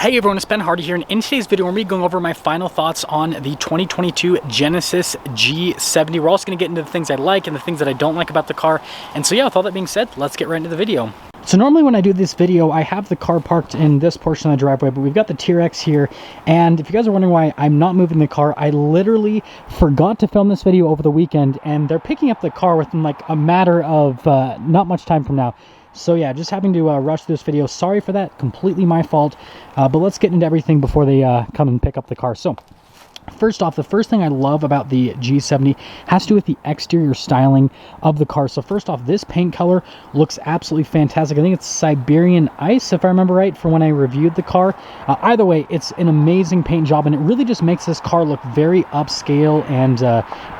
Hey everyone, it's Ben Hardy here, and in today's video we're going to be going over my final thoughts on the 2022 Genesis G70. We're also going to get into the things I like and the things that I don't like about the car. And so yeah, with all that being said, let's get right into the video. So normally when I do this video, I have the car parked in this portion of the driveway, but we've got the T-Rex here. And if you guys are wondering why I'm not moving the car, I literally forgot to film this video over the weekend, and they're picking up the car within like a matter of not much time from now. So yeah, just having to rush this video. Sorry for that, completely my fault. But let's get into everything before they come and pick up the car. So first off, the first thing I love about the G70 has to do with the exterior styling of the car. So first off, this paint color looks absolutely fantastic. I think it's Siberian Ice, if I remember right, from when I reviewed the car. Either way, it's an amazing paint job, and it really just makes this car look very upscale and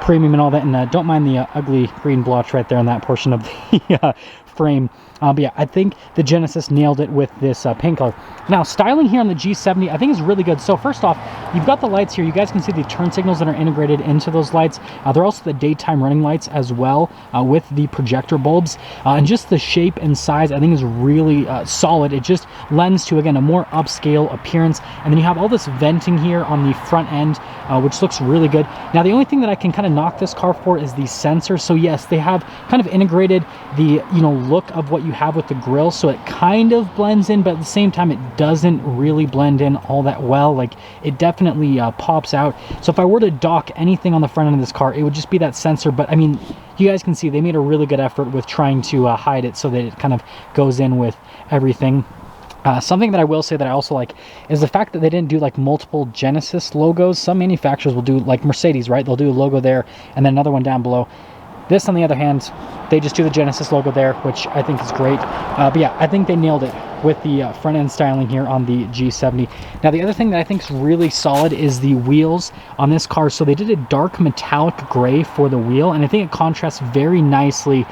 premium and all that. And don't mind the ugly green blotch right there on that portion of the frame. But yeah, I think the Genesis nailed it with this paint color. Now, styling here on the G70, I think is really good. So first off, you've got the lights here. You guys can see the turn signals that are integrated into those lights. They're also the daytime running lights as well with the projector bulbs. And just the shape and size, I think, is really solid. It just lends to, again, a more upscale appearance. And then you have all this venting here on the front end, which looks really good. Now, the only thing that I can kind of knock this car for is the sensor. So yes, they have kind of integrated the, look of what you have with the grille, so it kind of blends in, but at the same time it doesn't really blend in all that well. Like, it definitely pops out. So if I were to dock anything on the front end of this car, it would just be that sensor. But I mean, you guys can see they made a really good effort with trying to hide it so that it kind of goes in with everything. Something that I will say that I also like is the fact that they didn't do like multiple Genesis logos. Some manufacturers will do, like Mercedes, right? They'll do a logo there and then another one down below. This, on the other hand, they just do the Genesis logo there, which I think is great. But yeah, I think they nailed it with the front end styling here on the G70. Now, the other thing that I think is really solid is the wheels on this car. So they did a dark metallic gray for the wheel, and I think it contrasts very nicely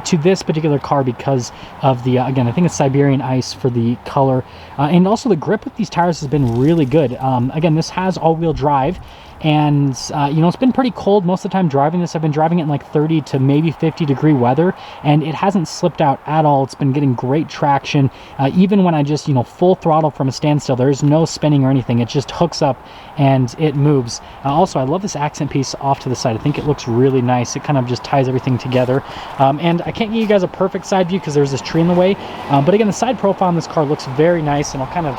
to this particular car because of the, again, I think it's Siberian Ice for the color. And also the grip with these tires has been really good. Again, this has all-wheel drive. And it's been pretty cold most of the time driving this. I've been driving it in like 30 to maybe 50 degree weather, and it hasn't slipped out at all. It's been getting great traction. Even when I just, full throttle from a standstill, there's no spinning or anything. It just hooks up and it moves. Also, I love this accent piece off to the side. I think it looks really nice. It kind of just ties everything together. And I can't give you guys a perfect side view because there's this tree in the way. But again, the side profile on this car looks very nice, and I'll kind of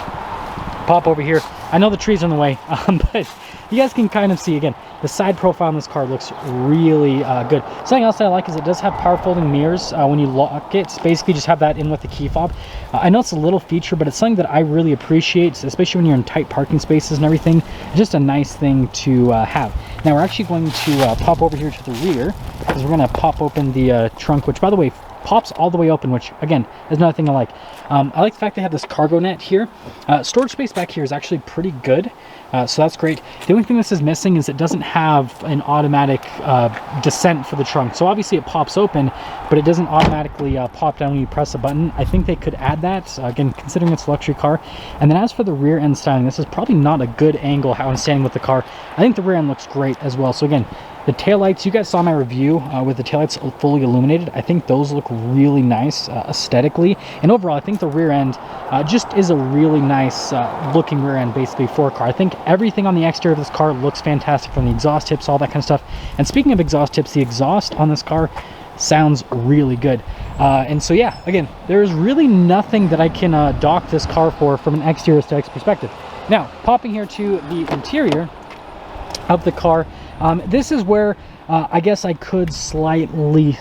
pop over here. I know the trees are in the way, but you guys can kind of see, again, the side profile on this car looks really good. Something else that I like is it does have power folding mirrors. When you lock it, it's basically just have that in with the key fob. I know it's a little feature, but it's something that I really appreciate, especially when you're in tight parking spaces and everything. It's just a nice thing to have. Now, we're actually going to pop over here to the rear because we're going to pop open the trunk, which, by the way, pops all the way open, which again is another thing I like. I like the fact they have this cargo net here. Storage space back here is actually pretty good, so that's great. The only thing this is missing is it doesn't have an automatic descent for the trunk. So obviously it pops open, but it doesn't automatically pop down when you press a button. I think they could add that, again, considering it's a luxury car. And then as for the rear end styling, this is probably not a good angle how I'm standing with the car. I think the rear end looks great as well. So again, the taillights, you guys saw my review with the taillights fully illuminated. I think those look really nice aesthetically. And overall, I think the rear end just is a really nice looking rear end basically for a car. I think everything on the exterior of this car looks fantastic, from the exhaust tips, all that kind of stuff. And speaking of exhaust tips, the exhaust on this car sounds really good. And so yeah, again, there's really nothing that I can dock this car for from an exterior aesthetics perspective. Now, popping here to the interior of the car, this is where I guess I could slightly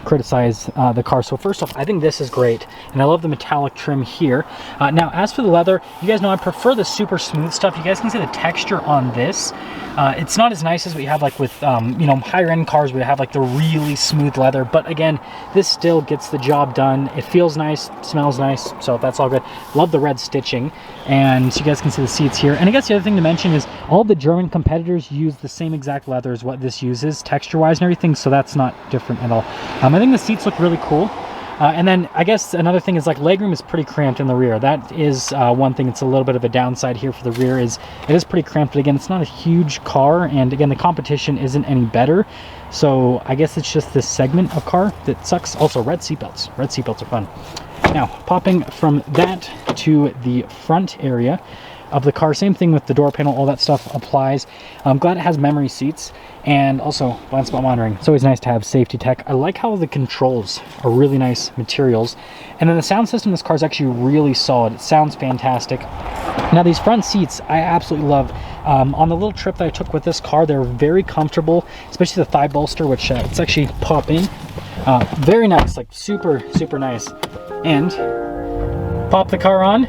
criticize the car. So first off, I think this is great, and I love the metallic trim here. Now, as for the leather, you guys know I prefer the super smooth stuff. You guys can see the texture on this. It's not as nice as what you have like with higher end cars where you have like the really smooth leather, but again, this still gets the job done. It feels nice, smells nice, so that's all good. Love the red stitching, and you guys can see the seats here. And I guess the other thing to mention is all the German competitors use the same exact leather as what this uses texture-wise and everything, so that's not different at all. I think the seats look really cool. And then I guess another thing is like legroom is pretty cramped in the rear. That is one thing. It's a little bit of a downside here for the rear, is it is pretty cramped, but again, it's not a huge car, and again, the competition isn't any better. So I guess it's just this segment of car that sucks. Also, red seatbelts. Red seatbelts are fun. Now, popping from that to the front area of the car, same thing with the door panel, all that stuff applies. I'm glad it has memory seats and also blind spot monitoring. It's always nice to have safety tech. I like how the controls are really nice materials. And then the sound system in this car is actually really solid. It sounds fantastic. Now these front seats, I absolutely love. On the little trip that I took with this car, they're very comfortable, especially the thigh bolster, which it's actually pop in. Very nice, like super, super nice. And pop the car on.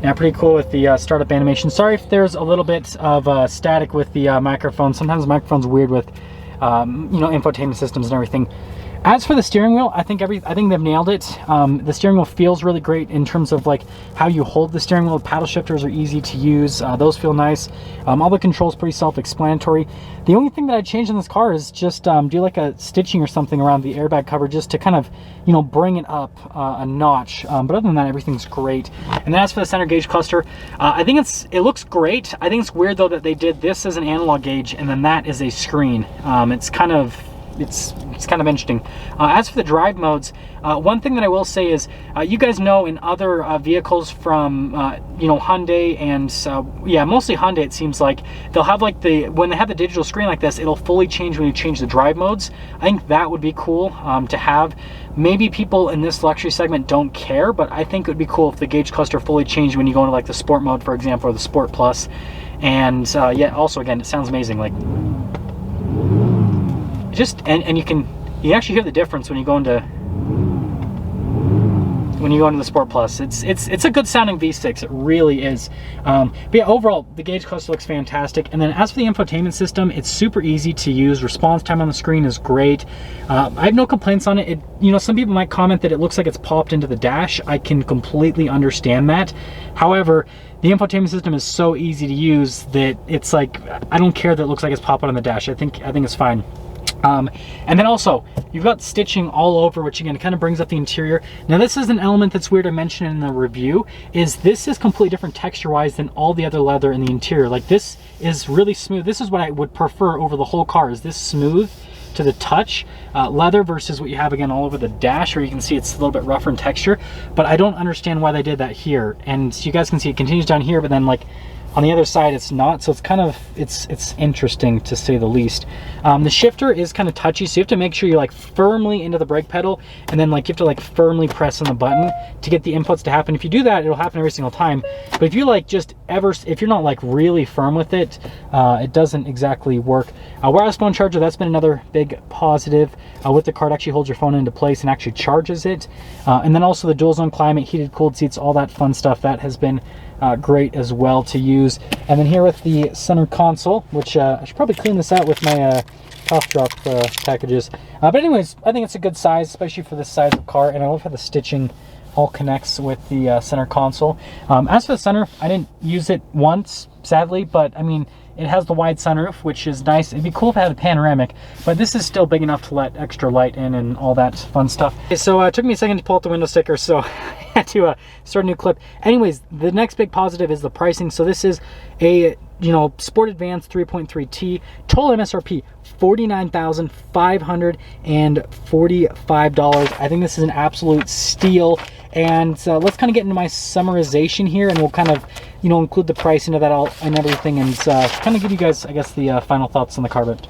Yeah, pretty cool with the startup animation. Sorry if there's a little bit of static with the microphone. Sometimes the microphone's weird with, you know, infotainment systems and everything. As for the steering wheel, I think they've nailed it. The steering wheel feels really great in terms of like how you hold the steering wheel. The paddle shifters are easy to use. Those feel nice. All the controls pretty self-explanatory. The only thing that I changed in this car is just do like a stitching or something around the airbag cover just to kind of, you know, bring it up a notch. But other than that, everything's great. And then as for the center gauge cluster, I think it looks great. I think it's weird though that they did this as an analog gauge and then that is a screen. It's kind of interesting. As for the drive modes, one thing that I will say is, you guys know in other vehicles from, you know, Hyundai and, yeah, mostly Hyundai, it seems like, they'll have like when they have the digital screen like this, it'll fully change when you change the drive modes. I think that would be cool to have. Maybe people in this luxury segment don't care, but I think it would be cool if the gauge cluster fully changed when you go into like the Sport mode, for example, or the Sport Plus. And yeah, also again, it sounds amazing. Like, just and you actually hear the difference when you go into the Sport Plus. It's a good sounding V6, it really is. But yeah, overall the gauge cluster looks fantastic. And then as for the infotainment system, it's super easy to use. Response time on the screen is great. I have no complaints on it. You know, some people might comment that it looks like it's popped into the dash. I can completely understand that. However, the infotainment system is so easy to use that it's like, I don't care that it looks like it's popped on the dash. I think it's fine. And then also, you've got stitching all over, which again kind of brings up the interior. Now this is an element that's weird to mention in the review, is this is completely different texture-wise than all the other leather in the interior. Like, this is really smooth. This is what I would prefer over the whole car, is this smooth to the touch leather versus what you have again all over the dash, where you can see it's a little bit rougher in texture. But I don't understand why they did that here. And you guys can see it continues down here, but then like on the other side it's not, so it's kind of it's interesting to say the least. The shifter is kind of touchy, so you have to make sure you're like firmly into the brake pedal, and then like you have to like firmly press on the button to get the inputs to happen. If you do that, it'll happen every single time. But if you like if you're not like really firm with it, it doesn't exactly work. Wireless phone charger, that's been another big positive. With the car, it actually holds your phone into place and actually charges it. And then also the dual zone climate, heated cooled seats, all that fun stuff, that has been great as well to use. And then here with the center console, which I should probably clean this out with my cough drop packages. But anyways, I think it's a good size, especially for this size of car, and I love how the stitching all connects with the center console. As for the center, I didn't use it once, sadly, but I mean, it has the wide sunroof, which is nice. It'd be cool if it had a panoramic, but this is still big enough to let extra light in and all that fun stuff. Okay, so it took me a second to pull out the window sticker, so I had to start a new clip. Anyways, the next big positive is the pricing. So this is a, you know, Sport Advanced 3.3T, total MSRP $49,545. I think this is an absolute steal. And let's kind of get into my summarization here, and we'll kind of, you know, include the price into that all and everything, and kind of give you guys, I guess, the final thoughts on the car. But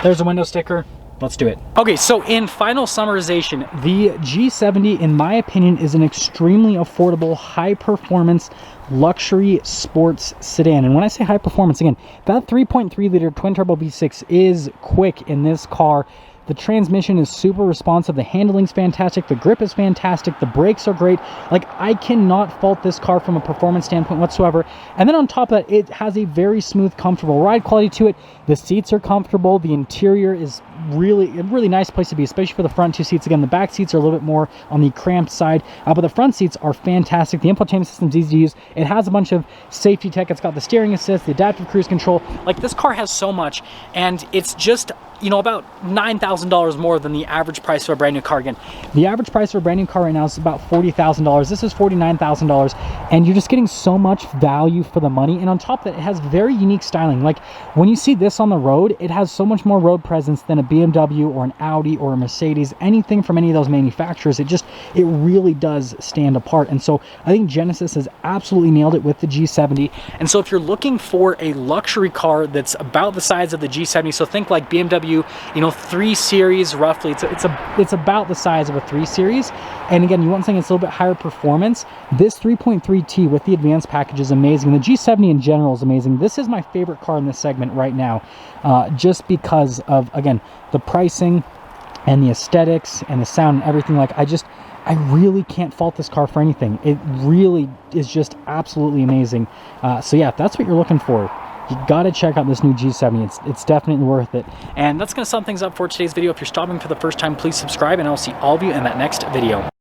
there's a window sticker. Let's do it. Okay, so in final summarization, the G70, in my opinion, is an extremely affordable, high-performance luxury sports sedan. And when I say high performance, again, that 3.3 liter twin turbo V6 is quick in this car. The transmission is super responsive, the handling's fantastic, the grip is fantastic, the brakes are great. Like, I cannot fault this car from a performance standpoint whatsoever. And then on top of that, it has a very smooth, comfortable ride quality to it. The seats are comfortable, the interior is really a really nice place to be, especially for the front two seats. Again, the back seats are a little bit more on the cramped side, but the front seats are fantastic. The infotainment system's easy to use. It has a bunch of safety tech. It's got the steering assist, the adaptive cruise control. Like, this car has so much, and it's just you know, about $9,000 more than the average price of a brand new car. Again, the average price of a brand new car right now is about $40,000. This is $49,000, and you're just getting so much value for the money. And on top of that, it has very unique styling. Like when you see this on the road, it has so much more road presence than a BMW or an Audi or a Mercedes, anything from any of those manufacturers. It really does stand apart. And so I think Genesis has absolutely nailed it with the G70. And so if you're looking for a luxury car that's about the size of the G70, so think like BMW, you know, 3 Series roughly. It's about the size of a 3 Series. And again, you want something that's a little bit higher performance. This 3.3T with the advanced package is amazing. The G70 in general is amazing. This is my favorite car in this segment right now, just because of, again, the pricing and the aesthetics and the sound and everything. Like I really can't fault this car for anything. It really is just absolutely amazing. So yeah, if that's what you're looking for, you got to check out this new G70. It's definitely worth it. And that's going to sum things up for today's video. If you're stopping for the first time, please subscribe, and I'll see all of you in that next video.